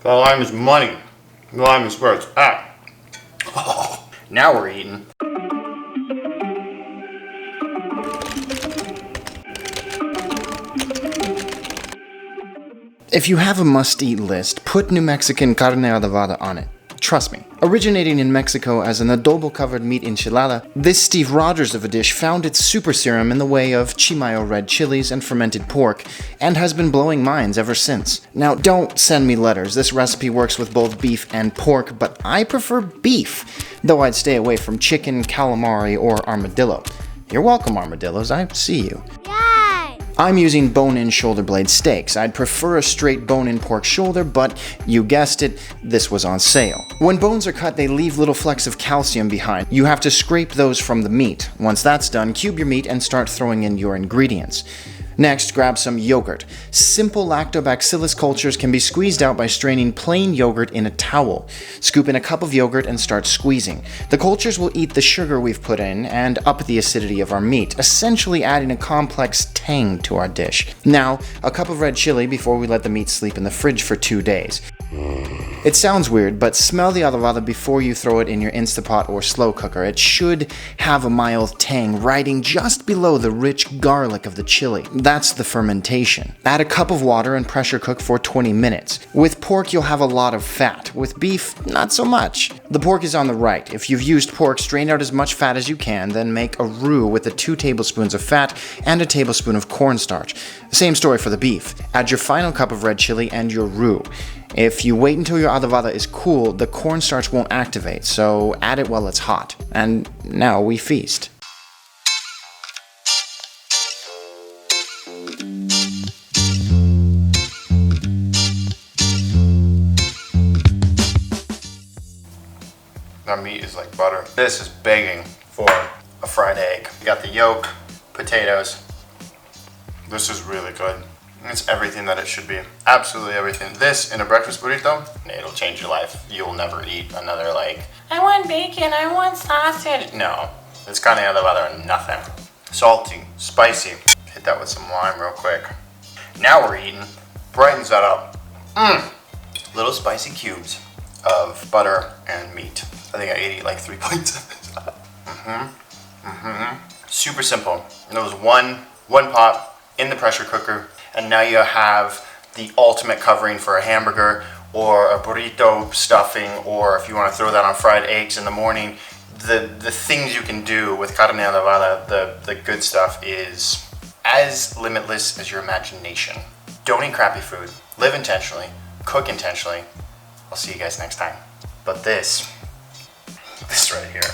The lime is money. The lime is where it's at. Oh, now we're eating. If you have a must-eat list, put New Mexican Carne Adovada on it. Trust me. Originating in Mexico as an adobo-covered meat enchilada, this Steve Rogers of a dish found its super serum in the way of chimayo red chilies and fermented pork, and has been blowing minds ever since. Now, don't send me letters. This recipe works with both beef and pork, but I prefer beef, though I'd stay away from chicken, calamari, or armadillo. You're welcome, armadillos. I see you. I'm using bone-in shoulder blade steaks. I'd prefer a straight bone-in pork shoulder, but you guessed it, this was on sale. When bones are cut, they leave little flecks of calcium behind. You have to scrape those from the meat. Once that's done, cube your meat and start throwing in your ingredients. Next, grab some yogurt. Simple lactobacillus cultures can be squeezed out by straining plain yogurt in a towel. Scoop in a cup of yogurt and start squeezing. The cultures will eat the sugar we've put in and up the acidity of our meat, essentially adding a complex tang to our dish. Now, a cup of red chili before we let the meat sleep in the fridge for 2 days. It sounds weird, but smell the adovada before you throw it in your Insta-pot or slow cooker. It should have a mild tang riding just below the rich garlic of the chili. That's the fermentation. Add a cup of water and pressure cook for 20 minutes. With pork, you'll have a lot of fat. With beef, not so much. The pork is on the right. If you've used pork, strain out as much fat as you can, then make a roux with 2 tablespoons of fat and a tablespoon of cornstarch. Same story for the beef. Add your final cup of red chili and your roux. If you wait until your adovada is cool, the cornstarch won't activate, so add it while it's hot. And now we feast. That meat is like butter. This is begging for a fried egg. You got the yolk, potatoes. This is really good. It's everything that it should be. Absolutely everything. This in a breakfast burrito, it'll change your life. You'll never eat another I want bacon, I want sausage. No, it's carne adovada or nothing. Salty, spicy. Hit that with some lime real quick. Now we're eating. Brightens that up. Little spicy cubes of butter and meat. I think I ate 3 plates of it. Super simple. And there was one pot in the pressure cooker. And now you have the ultimate covering for a hamburger or a burrito stuffing, or if you want to throw that on fried eggs in the morning. The things you can do with carne adovada, the good stuff, is as limitless as your imagination. Don't eat crappy food. Live intentionally. Cook intentionally. I'll see you guys next time. But this right here.